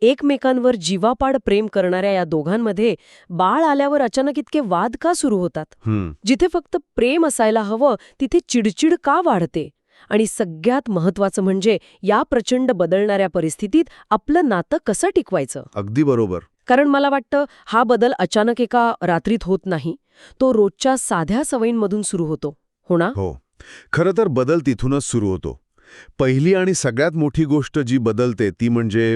एकमेकांवर जीवापाड प्रेम करणाऱ्या या दोघांमध्ये बाळ आल्यावर अचानक इतके वाद का सुरू होतात? जिथे फक्त प्रेम असायला हवं तिथे चिडचिड का वाढते? आणि सगळ्यात महत्वाचं म्हणजे या प्रचंड बदलणाऱ्या परिस्थितीत आपलं नातं कसं टिकवायचं? अगदी बरोबर. कारण मला वाटतं हा बदल अचानक एका रात्रीत होत नाही. तो रोजच्या साध्या सवयींमधून सुरू होतो, हो ना? हो, खरं तर बदल तिथूनच सुरू होतो. पहिली आणि सगळ्यात मोठी गोष्ट जी बदलते ती म्हणजे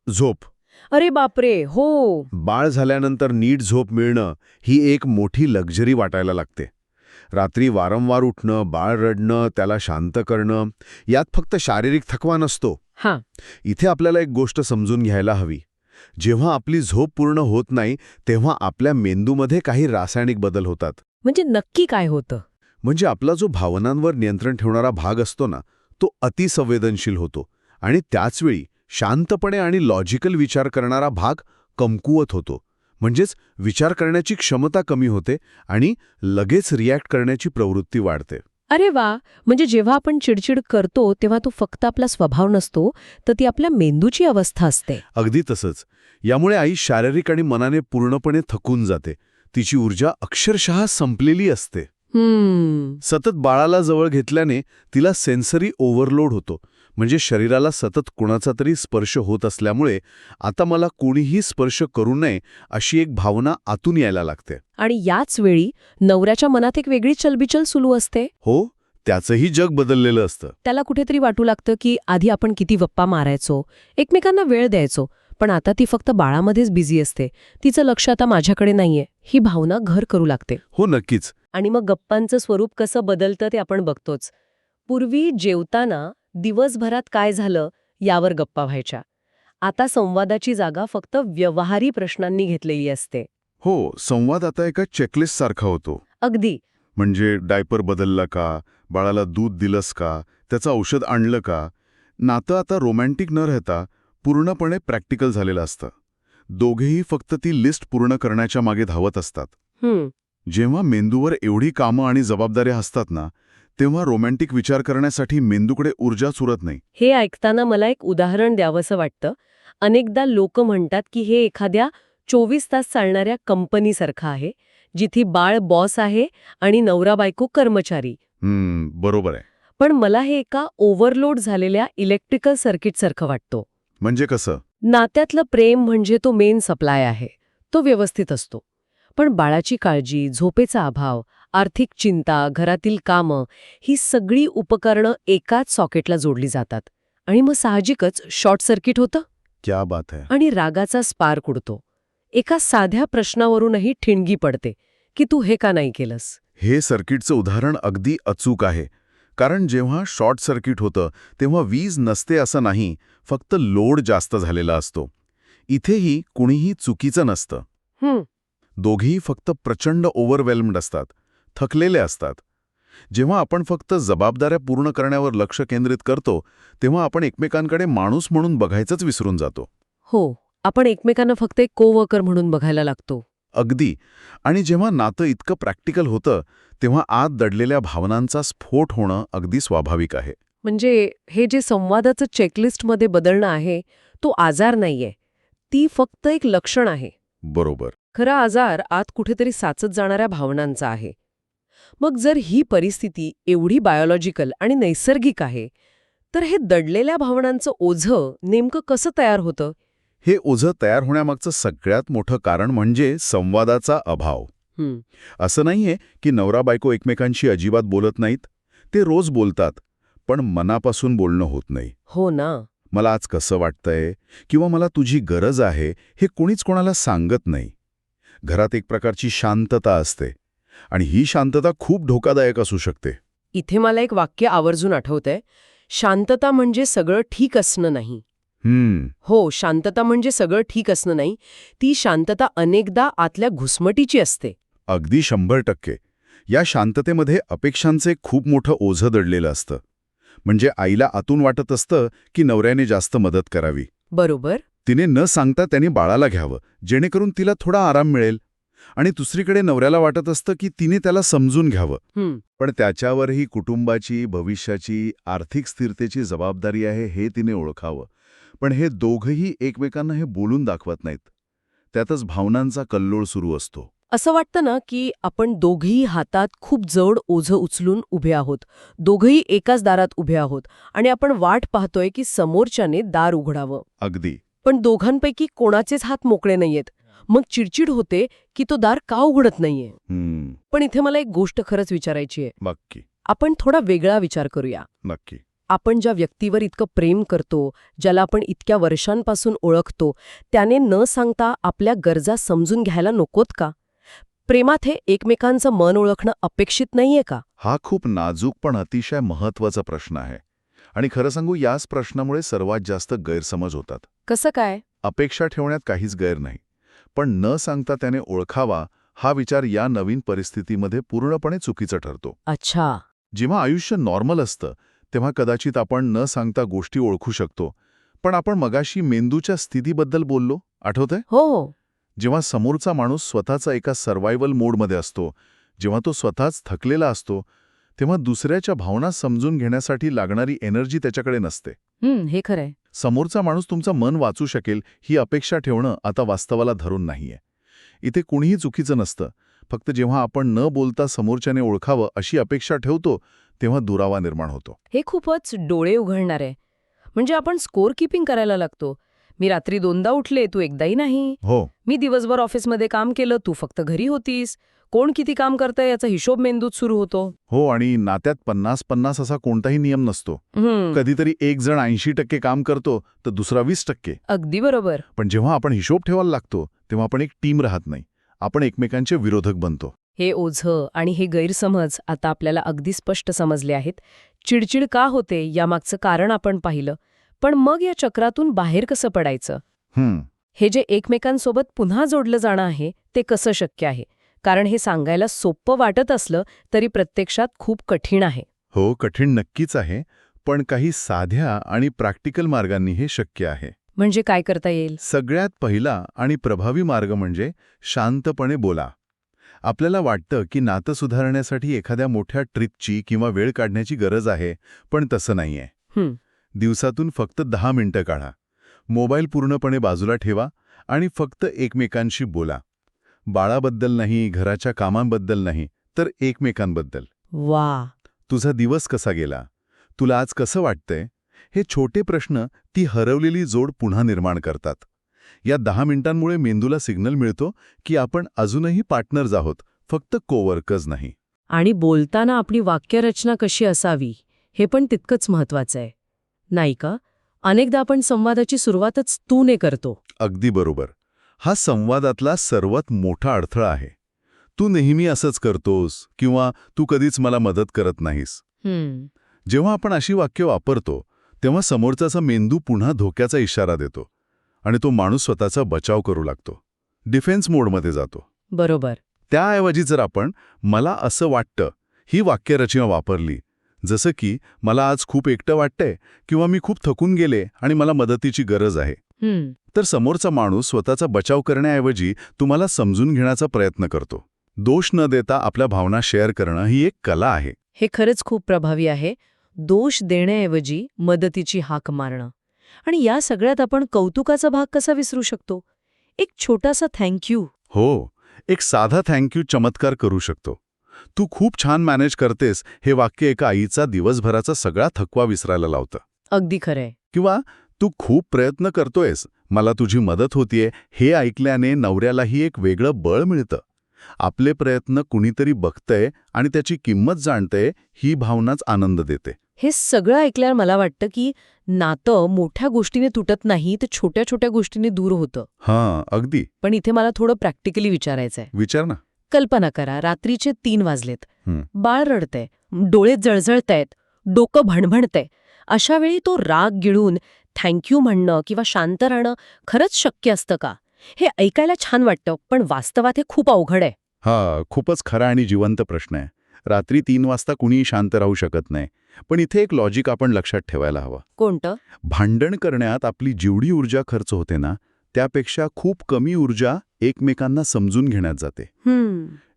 झोप. अरे बापरे, हो. बाळ झाल्यानंतर नीट झोप मिळणं ही एक मोठी लक्झरी वाटायला लागते. रात्री वारंवार उठणं, बाळ रडणं, त्याला शांत करणं, यात फक्त शारीरिक थकवा नसतो. हां. इथे आपल्याला एक गोष्ट समजून घ्यायला हवी. जेव्हा आपली झोप पूर्ण होत नाही तेव्हा आपल्या मेंदूमध्ये काही रासायनिक बदल होतात. म्हणजे नक्की काय होतं? म्हणजे आपला जो भावनांवर नियंत्रण ठेवणारा भाग असतो ना, तो अतिसंवेदनशील होतो आणि त्याचवेळी शांतपणे आणि लॉजिकल विचार करणारा भाग कमकुवत होतो. म्हणजेच विचार करण्याची क्षमता कमी होते आणि लगेच रिॲक्ट करण्याची प्रवृत्ती वाढते. अरे वा, म्हणजे जेव्हा आपण चिडचिड करतो तेव्हा तो फक्त आपला स्वभाव नसतो, तर ती आपल्या मेंदूची अवस्था असते. अगदी तसंच. यामुळे आई शारीरिक आणि मनाने पूर्णपणे थकून जाते. तिची ऊर्जा अक्षरशः संपलेली असते. सतत बाळाला जवळ घेतल्याने तिला सेन्सरी ओव्हरलोड होतो. म्हणजे शरीराला सतत कुणाचा तरी स्पर्श होत असल्यामुळे आता मला कोणीही स्पर्श करू नये अशी एक भावना आतून यायला लागते. आणि याच वेळी नवऱ्याच्या मनात एक वेगळी चलबिचल सुरू असते. हो, त्याचंही जग बदललेलं असतं. त्याला कुठेतरी वाटू लागतं की आधी आपण किती गप्पा मारायचो, एकमेकांना वेळ द्यायचो, पण आता ती फक्त बाळामध्येच बिझी असते. तिचं लक्ष आता माझ्याकडे नाहीये, ही भावना घर करू लागते. हो, नक्कीच. आणि मग गप्पांचं स्वरूप कसं बदलतं ते आपण बघतोच. पूर्वी जेवताना दिवसभरात काय झालं यावर गप्पा व्हायच्या. आता संवादाची जागा फक्त व्यवहारी प्रश्नांनी घेतलेली असते. हो, संवाद आता एका चेकलिस्ट सारखा होतो. अगदी. म्हणजे डायपर बदलला का, बाळाला दूध दिलंस का, त्याचं औषध आणलं का. नातं आता रोमॅन्टिक न राहता पूर्णपणे प्रॅक्टिकल झालेलं असतं. दोघेही फक्त ती लिस्ट पूर्ण करण्याच्या मागे धावत असतात. जेव्हा मेंदूवर एवढी कामं आणि जबाबदाऱ्या असतात ना, तेव्हा रोमॅन्टिक विचार करण्यासाठी मेंदूकडे ऊर्जाच उरत नाही. हे ऐकताना मला एक उदाहरण द्यावंसं वाटतं. अनेकदा लोक म्हणतात की हे एखाद्या 24 तास चालणाऱ्या कंपनीसारखं आहे, जिथे बाळ बॉस आहे आणि नवरा बायको कर्मचारी. बरोबर आहे. पण मला हे एका ओव्हरलोड झालेल्या इलेक्ट्रिकल सर्किटसारखं वाटतो. म्हणजे कसं? नात्यातलं प्रेम म्हणजे तो मेन सप्लाय आहे, तो व्यवस्थित असतो. पण बाळाची काळजी, झोपेचा अभाव, आर्थिक चिंता, घरातील कामं, ही सगळी उपकरणं एकाच सॉकेटला जोडली जातात. आणि मग साहजिकच शॉर्ट सर्किट होतं. क्या बात है. आणि रागाचा स्पार्क उडतो. एका साध्या प्रश्नावरूनही ठिणगी पडते की तू हे का नाही केलंस. हे सर्किटचं उदाहरण अगदी अचूक आहे. कारण जेव्हा शॉर्ट सर्किट होतं तेव्हा वीज नसते असं नाही, फक्त लोड जास्त झालेला असतो. इथेही कुणीही चुकीचं नसतं. दोघेही फक्त प्रचंड ओव्हरवेल्म्ड असतात, थकलेले असतात. जेव्हा आपण फक्त जबाबदाऱ्या पूर्ण करण्यावर लक्ष केंद्रित करतो तेव्हा आपण एकमेकांकडे माणूस म्हणून बघायचंच विसरून जातो. हो, आपण एकमेकांना फक्त एक कोवर्कर म्हणून बघायला लागतो. अगदी. आणि जेव्हा नातं इतकं प्रॅक्टिकल होतं तेव्हा आत दडलेल्या भावनांचा स्फोट होणं अगदी स्वाभाविक आहे. म्हणजे हे जे संवादाचं चेकलिस्टमध्ये बदलणं आहे, तो आजार नाहीये, ती फक्त एक लक्षण आहे. बरोबर. खरा आजार आत कुठेतरी साचत जाणाऱ्या भावनांचा आहे. मग जर ही परिस्थिती एवढी बायोलॉजिकल आणि नैसर्गिक आहे, तर हे दडलेल्या भावनांचं ओझं नेमकं कसं तयार होतं? हे ओझं तयार होण्यामागचं सगळ्यात मोठं कारण म्हणजे संवादाचा अभाव. असं नाहीये की नवरा बायको एकमेकांशी अजिबात बोलत नाहीत. ते रोज बोलतात, पण मनापासून बोलणं होत नाही. हो ना. मला आज कसं वाटतंय किंवा मला तुझी गरज आहे हे कोणीच कोणाला सांगत नाही. घरात एक प्रकारची शांतता असते आणि ही शांतता खूप धोकादायक असू शकते. इथे मला एक वाक्य आवर्जून आठवतंय, शांतता म्हणजे सगळं ठीक असणं नाही. हो, शांतता म्हणजे सगळं ठीक असणं नाही, ती शांतता अनेकदा आतल्या घुसमटीची असते. अगदी 100%. या शांततेमध्ये अपेक्षांचे खूप मोठं ओझं दडलेलं असतं. म्हणजे आईला आतून वाटत असतं की नवऱ्याने जास्त मदत करावी. बरोबर. तिने न सांगता त्याने बाळाला घ्यावं, जेणेकरून तिला थोडा आराम मिळेल. आणि दुसरीकडे नवऱ्याला वाटत असतं की तिने त्याला समजून घ्यावं. पण त्याच्यावरही कुटुंबाची, भविष्याची, आर्थिक स्थिरतेची जबाबदारी आहे हे तिने ओळखावं. पण हे दोघंही एकमेकांना हे बोलून दाखवत नाहीत. त्यातच भावनांचा कल्लोळ सुरू असतो. असं वाटतं ना की आपण दोघंही हातात खूप जड ओझं उचलून उभे आहोत, दोघंही एकाच दारात उभे आहोत आणि आपण वाट पाहतोय की समोरच्याने दार उघडावं. अगदी. पण दोघांपैकी कोणाचेच हात मोकळे नाहीयेत. मग चिडचिड होते की तो दार का उघडत नाहीये. पण इथे मला एक गोष्ट खरंच विचारायची आहे. नक्की. आपण थोडा वेगळा विचार करूया. नक्की. आपण ज्या व्यक्तीवर इतकं प्रेम करतो, ज्याला आपण इतक्या वर्षांपासून ओळखतो, त्याने न सांगता आपल्या गरजा समजून घ्यायला नकोत का? प्रेमात हे एकमेकांचं मन ओळखणं अपेक्षित नाहीये का? हा खूप नाजूक पण अतिशय महत्वाचा प्रश्न आहे. आणि खरं सांगू, याच प्रश्नामुळे सर्वात जास्त गैरसमज होतात. कसं काय? अपेक्षा ठेवण्यात काहीच गैर नाही, पण न सांगता त्याने ओळखावा हा विचार या नवीन परिस्थितीमध्ये पूर्णपणे चुकीचा ठरतो. अच्छा. जेव्हा आयुष्य नॉर्मल असतं तेव्हा कदाचित आपण न सांगता गोष्टी ओळखू शकतो. पण आपण मगाशी मेंदूच्या स्थितीबद्दल बोललो, आठवतंय? हो. जेव्हा समोरचा माणूस स्वतःचा एका सर्व्हायव्हल मोडमध्ये असतो, जेव्हा तो स्वतःच थकलेला असतो, तेव्हा दुसऱ्याच्या भावना समजून घेण्यासाठी लागणारी एनर्जी त्याच्याकडे नसते. हे खरंय. समोरचा माणूस तुमचं मन वाचू शकेल ही अपेक्षा ठेवणं आता वास्तवाला धरून नाहीये. इथे कुणीही चुकीचं नसतं. फक्त जेव्हा आपण न बोलता समोरच्याने ओळखावं अशी अपेक्षा ठेवतो तेव्हा दुरावा निर्माण होतो. हे खूपच डोळे उघडणार आहे. म्हणजे आपण स्कोर कीपिंग करायला लागतो. मी रात्री 2दा उठले, तू एकदाही नाही. हो. मी दिवसभर ऑफिसमध्ये काम केलं, तू फक्त घरी होतीस. कोण किती काम करतंय याचा हिशोब मेंदूत सुरू होतो. हो, आणि नात्यात 50-50 असा कोणताही नियम नसतो. कधीतरी एक जण 80% काम करतो तर दुसरा 20%. अगदी बरोबर. पण जेव्हा आपण हिशोब ठेवायला लागतो तेव्हा आपण एक टीम राहत नाही, आपण एकमेकांचे विरोधक बनतो. हे ओझं आणि हे गैरसमज आता आपल्याला अगदी स्पष्ट समजले आहेत. चिडचिड का होते यामागचं कारण आपण पाहिलं. पण मग या चक्रातून बाहेर कसं पडायचं? हे जे एकमेकांसोबत पुन्हा जोडलं जाणं आहे ते कसं शक्य आहे? कारण हे सांगायला सोपं वाटत असलं तरी प्रत्यक्षात खूप कठीण आहे. हो, कठीण नक्कीच आहे, पण काही साध्या आणि प्रॅक्टिकल मार्गांनी हे शक्य आहे. म्हणजे काय करता येईल? सगळ्यात पहिला आणि प्रभावी मार्ग म्हणजे शांतपणे बोला. आपल्याला वाटतं की नातं सुधारण्यासाठी एखाद्या मोठ्या ट्रिकची किंवा वेळ काढण्याची गरज आहे, पण तसं नाहीये. दिवसातून फक्त 10 मिनिटं काढा. मोबाईल पूर्णपणे बाजूला ठेवा आणि फक्त एकमेकांशी बोला. बाळाबद्दल नाही, घराच्या कामांबद्दल नाही, तर एकमेकांबद्दल. वा. तुझा दिवस कसा गेला? तुला आज कसं वाटतंय? हे छोटे प्रश्न ती हरवलेली जोड पुन्हा निर्माण करतात. या 10 मिनिटांमुळे मेंदूला सिग्नल मिळतो की आपण अजूनही पार्टनर्स आहोत, फक्त कोवर्कर्स नाही. आणि बोलताना आपली वाक्यरचना कशी असावी हे पण तितकंच महत्वाचं आहे, नाही का? अनेकदा आपण संवादाची सुरुवातच तूने करतो. अगदी बरोबर. हा संवादातला सर्वात मोठा अडथळा आहे. तू नेहमी असंच करतोस किंवा तू कधीच मला मदत करत नाहीस. जेव्हा आपण अशी वाक्य वापरतो तेव्हा समोरचाचा मेंदू पुन्हा धोक्याचा इशारा देतो आणि तो माणूस स्वतःचा बचाव करू लागतो, डिफेन्स मोडमध्ये जातो. बरोबर. त्याऐवजी जर आपण मला असं वाटतं ही वाक्यरचना वापरली, जसं की मला आज खूप एकटं वाटतंय किंवा मी खूप थकून गेले आणि मला मदतीची गरज आहे, तर समोरचा माणूस स्वतःचा बचाव करण्याऐवजी तुम्हाला समजून घेण्याचा प्रयत्न करतो. दोष न देता आपल्या भावना शेअर करणं ही एक कला आहे. हे खरंच खूप प्रभावी आहे. दोष देण्याऐवजी मदतीची हाक मारणं. आणि या सगळ्यात आपण कौतुकाचा भाग कसा विसरू शकतो? एक छोटासा थँक्यू. हो, एक साधा थँक्यू चमत्कार करू शकतो. तू खूप छान मॅनेज करतेस हे वाक्य एका आईचा दिवसभराचा सगळा थकवा विसरायला लावतं. अगदी खरंय. किंवा तू खूप प्रयत्न करतोयस, मला तुझी मदत होतीये हे ऐकल्याने नवऱ्यालाही एक वेगळं बळ मिळतं. आपले प्रयत्न कुणीतरी बघतंय आणि त्याची किंमत जाणतंय ही भावनाच आनंद देते. हे सगळं ऐकल्यावर मला वाटतं की नातं मोठ्या गोष्टीने तुटत नाही, तर छोट्या छोट्या गोष्टीने दूर होतं. हां, अगदी. पण इथे मला थोडं प्रॅक्टिकली विचारायचंय. विचार ना. कल्पना करा, रात्रीचे 3 वाजलेत. बाळ रडतंय, डोळे जळजळतायत, डोकं भणभणतंय. अशा वेळी तो राग गिळून थँक्यू म्हणणं किंवा शांत राहणं खरंच शक्य असतं का? हे ऐकायला छान वाटतं, पण वास्तवात हे खूप अवघड आहे. हा खूपच खरा आणि जिवंत प्रश्न आहे. रात्री 3 वाजता कुणीही शांत राहू शकत नाही. पण इथे एक लॉजिक आपण लक्षात ठेवायला हवं. कोणतं? भांडण करण्यात आपली जेवढी ऊर्जा खर्च होते ना, त्यापेक्षा खूप कमी ऊर्जा एकमेकांना समजून घेण्यात जाते.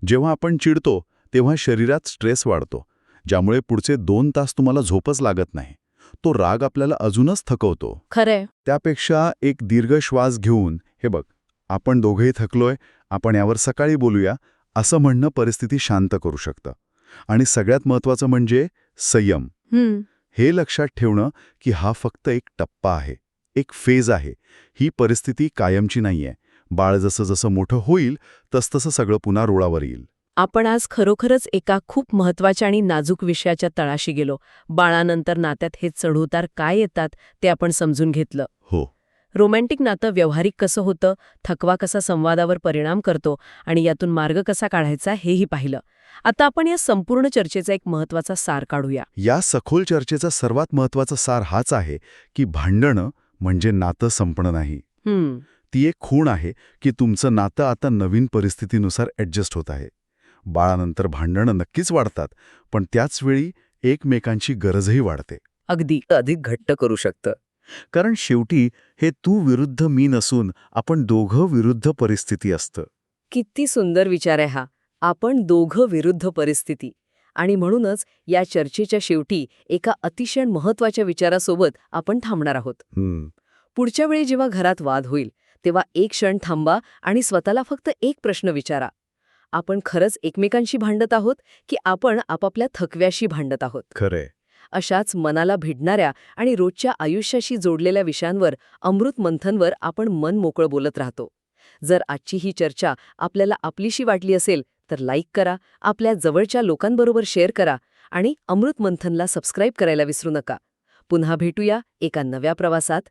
जेव्हा आपण चिडतो तेव्हा शरीरात स्ट्रेस वाढतो, ज्यामुळे पुढचे 2 तास तुम्हाला झोपच लागत नाही. तो राग आपल्याला अजूनच थकवतो. खरंय. त्यापेक्षा एक दीर्घ श्वास घेऊन, हे बघ, आपण दोघेही थकलोय, आपण यावर सकाळी बोलूया, असं म्हणणं परिस्थिती शांत करू शकतं. आणि सगळ्यात महत्त्वाचं म्हणजे संयम. हे लक्षात ठेवणं की हा फक्त एक टप्पा आहे, एक फेज आहे. ही परिस्थिती कायमची नाहीये. बाळ जसं जसं मोठं होईल तसतसं सगळं पुन्हा रुळावर येईल. आपण आज खरोखरच एका खूप महत्वाच्या आणि नाजूक विषयाच्या तळाशी गेलो. बाळानंतर नात्यात हे चढउतार काय येतात ते आपण समजून घेतलं. हो. रोमॅन्टिक नातं व्यावहारिक कसं होतं, थकवा कसा संवादावर परिणाम करतो आणि यातून मार्ग कसा काढायचा हेही पाहिलं. आता आपण या संपूर्ण चर्चेचा एक महत्वाचा सार काढूया. या सखोल चर्चेचा सर्वात महत्त्वाचा सार हाच आहे की भांडणं म्हणजे नातं संपणं नाही. ती एक खूण आहे की तुमचं नातं आता नवीन परिस्थितीनुसार ॲडजस्ट होत आहे. बाळानंतर भांडणं नक्कीच वाढतात, पण त्याचवेळी एकमेकांची गरजही वाढते. अगदी. अधिक घट्ट करू शकतं. कारण शेवटी हे तू विरुद्ध मी नसून आपण दोघं विरुद्ध परिस्थिती असतं. किती सुंदर विचार आहे हा. आपण दोघं विरुद्ध परिस्थिती. आणि म्हणूनच या चर्चेच्या शेवटी एका अतिशय महत्वाच्या विचारासोबत आपण थांबणार आहोत. पुढच्या वेळी जेव्हा घरात वाद होईल तेव्हा एक क्षण थांबा आणि स्वतःला फक्त एक प्रश्न विचारा. आपण खरंच एकमेकांशी भांडत आहोत की आपण आपापल्या थकव्याशी भांडत आहोत? खरंय. अशाच मनाला भिडणाऱ्या आणि रोजच्या आयुष्याशी जोडलेल्या विषयांवर अमृत मंथनवर आपण मन मोकळं बोलत राहतो. जर आजची ही चर्चा आपल्याला आपलीशी वाटली असेल तर लाईक करा, आपल्या जवळच्या लोकांबरोबर शेअर करा आणि अमृत मंथनला सबस्क्राईब करायला विसरू नका. पुन्हा भेटूया एका नव्या प्रवासात.